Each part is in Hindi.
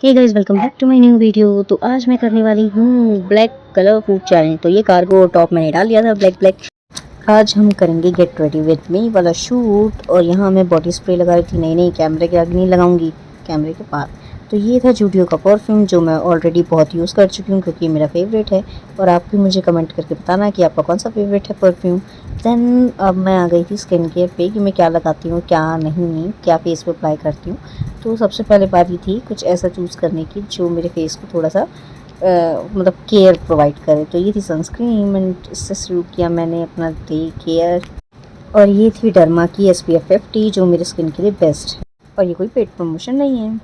Hey guys, welcome back to my new video. तो आज मैं करने वाली हूँ ब्लैक कलर फूड चैलेंज। तो ये कार्गो टॉप मैंने डाल लिया था ब्लैक ब्लैक। आज हम करेंगे गेट रेडी विद मी वाला शूट। और यहाँ मैं बॉडी स्प्रे लगा रही थी, नहीं कैमरे के आगे नहीं लगाऊंगी, कैमरे के पास। तो ये था जूडियो का परफ्यूम जो मैं ऑलरेडी बहुत यूज़ कर चुकी हूँ क्योंकि मेरा फेवरेट है। और आप भी मुझे कमेंट करके बताना कि आपका कौन सा फेवरेट है परफ्यूम। देन अब मैं आ गई थी स्किन केयर पे कि मैं क्या लगाती हूँ क्या नहीं, क्या फेस पे अप्लाई करती हूँ। तो सबसे पहले बारी थी कुछ ऐसा चूज़ करने की जो मेरे फेस को थोड़ा सा मतलब केयर प्रोवाइड करे। तो ये थी सनस्क्रीन एंड इससे शुरू किया मैंने अपना डे केयर। और ये थी डर्मा की SPF 50 जो मेरे स्किन के लिए बेस्ट है। और ये कोई पेड प्रमोशन नहीं है।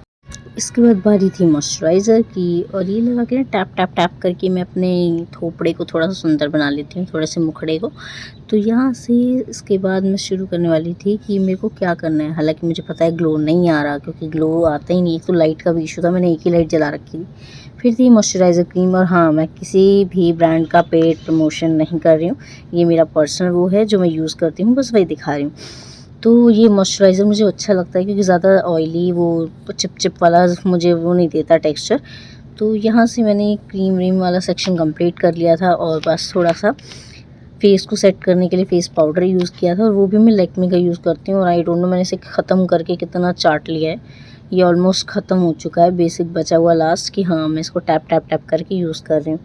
इसके बाद बारी थी मॉइस्चराइज़र की। और ये लगा के ना टैप टैप टैप करके मैं अपने थोपड़े को थोड़ा सा सुंदर बना लेती हूँ, थोड़े से मुखड़े को। तो यहाँ से इसके बाद मैं शुरू करने वाली थी कि मेरे को क्या करना है। हालांकि मुझे पता है ग्लो नहीं आ रहा क्योंकि ग्लो आता ही नहीं। एक तो लाइट का भी इशू था, मैंने एक ही लाइट जला रखी थी। फिर थी मॉइस्चराइज़र क्रीम। और हाँ, मैं किसी भी ब्रांड का पेड प्रमोशन नहीं कर रही हूँ, ये मेरा पर्सनल वो है जो मैं यूज़ करती हूँ, बस वही दिखा रही हूँ। तो ये मॉइस्चराइज़र मुझे अच्छा लगता है क्योंकि ज़्यादा ऑयली वो चिप चिप वाला मुझे वो नहीं देता टेक्सचर। तो यहाँ से मैंने क्रीम व्रीम वाला सेक्शन कंप्लीट कर लिया था और बस थोड़ा सा फेस को सेट करने के लिए फेस पाउडर यूज़ किया था। और वो भी मैं लैक्मे का यूज़ करती हूँ। और आई डोंट नो मैंने इसे ख़त्म करके कितना चाट लिया है। ये ऑलमोस्ट ख़त्म हो चुका है, बेसिक बचा हुआ लास्ट कि हाँ मैं इसको टैप टैप टैप करके यूज़ कर रही हूँ।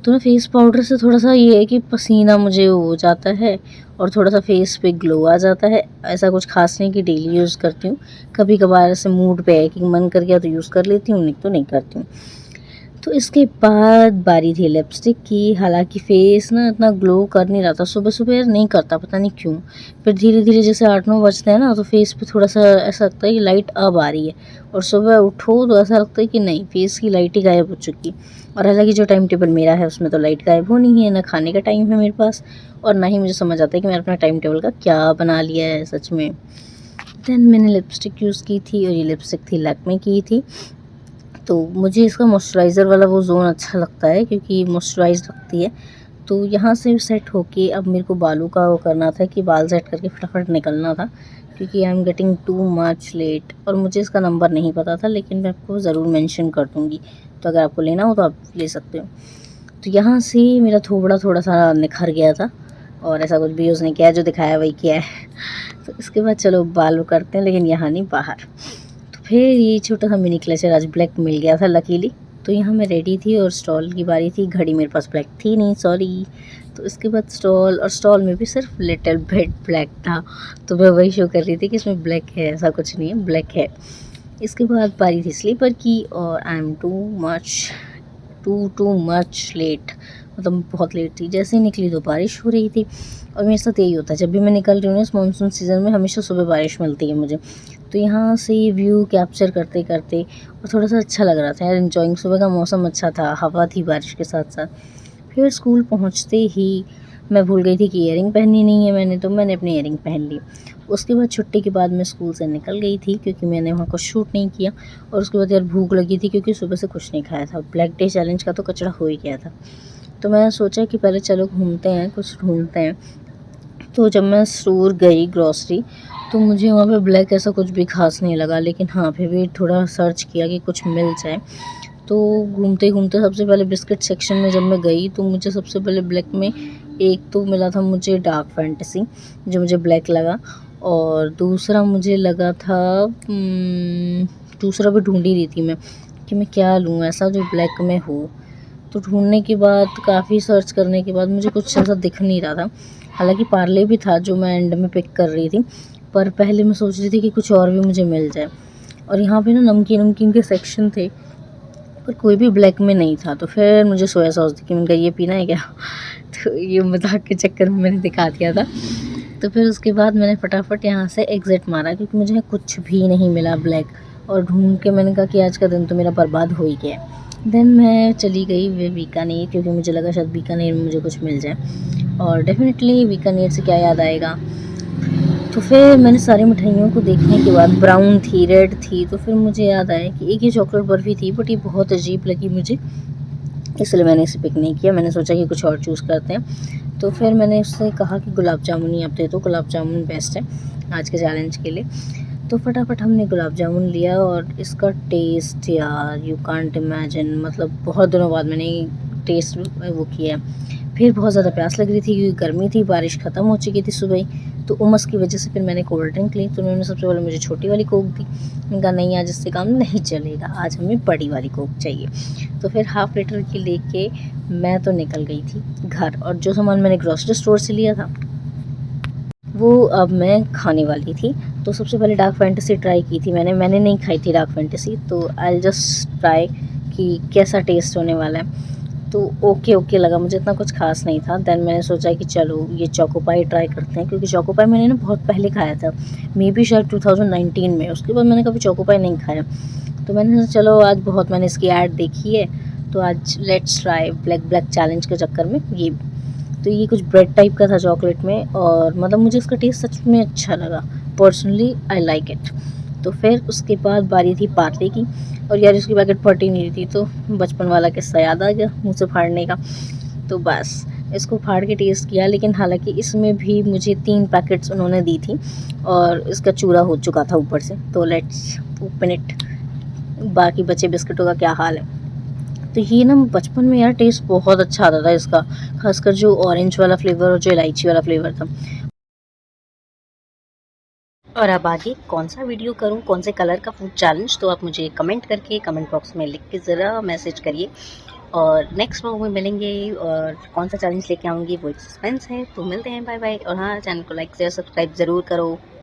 तो ना फेस पाउडर से थोड़ा सा ये है कि पसीना मुझे हो जाता है और थोड़ा सा फेस पे ग्लो आ जाता है। ऐसा कुछ खास नहीं कि डेली यूज़ करती हूँ, कभी कभार ऐसे मूड पे है कि मन कर गया तो यूज़ कर लेती हूँ, नहीं तो नहीं करती हूँ। तो इसके बाद बारी थी लिपस्टिक की। हालांकि फेस ना इतना ग्लो कर नहीं रहा था, सुबह सुबह नहीं करता, पता नहीं क्यों। फिर धीरे धीरे जैसे 8-9 बजते हैं ना तो फेस पे थोड़ा सा ऐसा लगता है कि लाइट अब आ रही है। और सुबह उठो तो ऐसा लगता है कि नहीं, फेस की लाइट ही गायब हो चुकी। और हालांकि जो टाइम टेबल मेरा है उसमें तो लाइट गायब होनी है, ना खाने का टाइम है मेरे पास और ना ही मुझे समझ आता है कि मैंने अपना टाइम टेबल का क्या बना लिया है सच में। देन मैंने लिपस्टिक यूज़ की थी और ये लिपस्टिक थी लैक्मे की थी। तो मुझे इसका मॉइस्चराइज़र वाला वो ज़ोन अच्छा लगता है क्योंकि मॉइस्चराइज़ लगती है। तो यहाँ से सेट होके अब मेरे को बालों का वो करना था कि बाल सेट करके फटाफट निकलना था क्योंकि I am getting too much late. और मुझे इसका नंबर नहीं पता था लेकिन मैं आपको ज़रूर मेंशन कर दूँगी, तो अगर आपको लेना हो तो आप ले सकते हो। तो यहाँ से मेरा थोबड़ा थोड़ा सा निखर गया था और ऐसा कुछ भी उसने किया, जो दिखाया वही किया है। तो इसके बाद चलो बाल करते हैं, लेकिन यहाँ नहीं बाहर। तो फिर ये छोटा सा मिनी क्लचर आज ब्लैक मिल गया था लकीली। तो यहाँ मैं रेडी थी और स्टॉल की बारी थी। घड़ी मेरे पास ब्लैक थी नहीं, सॉरी। तो इसके बाद स्टॉल, और स्टॉल में भी सिर्फ लिटिल बिट ब्लैक था। तो मैं वही शो कर रही थी कि इसमें ब्लैक है, ऐसा कुछ नहीं है, ब्लैक है। इसके बाद बारी थी स्लीपर की और I am too much late, मतलब बहुत लेट थी। जैसे ही निकली तो बारिश हो रही थी। और मेरे साथ यही होता है, जब भी मैं निकल रही हूँ ना इस मानसून सीज़न में, हमेशा सुबह बारिश मिलती है मुझे। तो यहाँ से ये व्यू कैप्चर करते करते और थोड़ा सा अच्छा लग रहा था यार, एंजॉइंग। सुबह का मौसम अच्छा था, हवा थी बारिश के साथ साथ। फिर स्कूल पहुँचते ही मैं भूल गई थी कि ईयरिंग पहननी नहीं है मैंने, तो मैंने अपनी ईयरिंग पहन ली। उसके बाद छुट्टी के बाद मैं स्कूल से निकल गई थी क्योंकि मैंने वहाँ कुछ शूट नहीं किया। और उसके बाद यार भूख लगी थी क्योंकि सुबह से कुछ नहीं खाया था। ब्लैक डे चैलेंज का तो कचरा हो ही गया था। तो मैंने सोचा कि पहले चलो घूमते हैं, कुछ ढूंढते हैं। तो जब मैं स्टोर गई ग्रॉसरी, तो मुझे वहाँ पे ब्लैक ऐसा कुछ भी खास नहीं लगा, लेकिन हाँ फिर भी थोड़ा सर्च किया कि कुछ मिल जाए। तो घूमते घूमते सबसे पहले बिस्किट सेक्शन में जब मैं गई तो मुझे सबसे पहले ब्लैक में एक तो मिला था मुझे डार्क फैंटेसी, जो मुझे ब्लैक लगा। और दूसरा मुझे लगा था दूसरा भी ढूंढ ही रही थी मैं कि मैं क्या लूँ ऐसा जो ब्लैक में हो। तो ढूंढने के बाद, काफ़ी सर्च करने के बाद मुझे कुछ ऐसा दिख नहीं रहा था। हालांकि पार्ले भी था जो मैं एंड में पिक कर रही थी, पर पहले मैं सोच रही थी कि कुछ और भी मुझे मिल जाए। और यहाँ पे ना नमकीन नमकीन के सेक्शन थे पर कोई भी ब्लैक में नहीं था। तो फिर मुझे सोया सॉस दिखी, मैंने कहा ये पीना है क्या? तो ये मजाक के चक्कर में मैंने दिखा दिया था। तो फिर उसके बाद मैंने फटाफट यहाँ से एग्ज़िट मारा क्योंकि मुझे कुछ भी नहीं मिला ब्लैक। और ढूंढ के मैंने कहा कि आज का दिन तो मेरा बर्बाद हो ही गया। देन मैं चली गई वे बीकानेर क्योंकि मुझे लगा शायद बीकानेर में मुझे कुछ मिल जाए। और डेफिनेटली बीकानेर से क्या याद आएगा। तो फिर मैंने सारी मिठाइयों को देखने के बाद, ब्राउन थी, रेड थी, तो फिर मुझे याद आया कि एक ये चॉकलेट बर्फ़ी थी बट ये बहुत अजीब लगी मुझे, इसलिए मैंने इसे पिक नहीं किया। मैंने सोचा कि कुछ और चूज़ करते हैं। तो फिर मैंने उससे कहा कि गुलाब जामुन ही आप दे दो, गुलाब जामुन बेस्ट है आज के चैलेंज के लिए। तो फटाफट हमने गुलाब जामुन लिया और इसका टेस्ट यार यू कांट इमेजिन, मतलब बहुत दिनों बाद मैंने टेस्ट वो किया। फिर बहुत ज़्यादा प्यास लग रही थी क्योंकि गर्मी थी, बारिश ख़त्म हो चुकी थी सुबह ही, तो उमस की वजह से फिर मैंने कोल्ड ड्रिंक ली। तो उन्होंने सबसे पहले मुझे छोटी वाली कोक दी। मैंने कहा नहीं आज इससे काम नहीं चलेगा, आज हमें बड़ी वाली कोक चाहिए। तो फिर हाफ़ लीटर की लेके मैं तो निकल गई थी घर, और जो सामान मैंने ग्रॉसरी स्टोर से लिया था वो अब मैं खाने वाली थी। तो सबसे पहले डार्क फैंटेसी ट्राई की थी मैंने नहीं खाई थी डार्क फैंटेसी, तो आई जस्ट ट्राई कि कैसा टेस्ट होने वाला है। तो ओके लगा, मुझे इतना कुछ खास नहीं था। देन मैंने सोचा कि चलो ये चोको-पाई ट्राई करते हैं, क्योंकि चोको-पाई मैंने ना बहुत पहले खाया था, मे बी शायद 2019 में। उसके बाद मैंने कभी चोको-पाई नहीं खाया। तो मैंने सोचा चलो आज बहुत मैंने इसकी ऐड देखी है, तो आज लेट्स ट्राई ब्लैक चैलेंज के चक्कर में ये। तो ये कुछ ब्रेड टाइप का था चॉकलेट में, और मतलब मुझे इसका टेस्ट सच में अच्छा लगा। Personally I like it. तो फिर उसके बाद बारी थी पार्ले की, और यार उसकी पैकेट फटी नहीं थी, तो बचपन वाला किस्सा याद आ गया मुँह से फाड़ने का। तो बस इसको फाड़ के टेस्ट किया, लेकिन हालांकि इसमें भी मुझे 3 पैकेट्स उन्होंने दी थी और इसका चूरा हो चुका था ऊपर से। तो लेट्स ओपन इट, बाकी बचे बिस्किटों का क्या हाल है। तो ये ना बचपन में यार टेस्ट बहुत अच्छा आता था इसका, खासकर जो ऑरेंज वाला फ्लेवर और जो इलायची वाला फ्लेवर था। और अब आगे कौन सा वीडियो करूं, कौन से कलर का फूड चैलेंज, तो आप मुझे कमेंट करके कमेंट बॉक्स में लिख के ज़रा मैसेज करिए। और नेक्स्ट व्लॉग में मिलेंगे, और कौन सा चैलेंज लेके आऊँगी वो एक सस्पेंस है। तो मिलते हैं, बाय बाय। और हाँ, चैनल को लाइक शेयर सब्सक्राइब ज़रूर करो।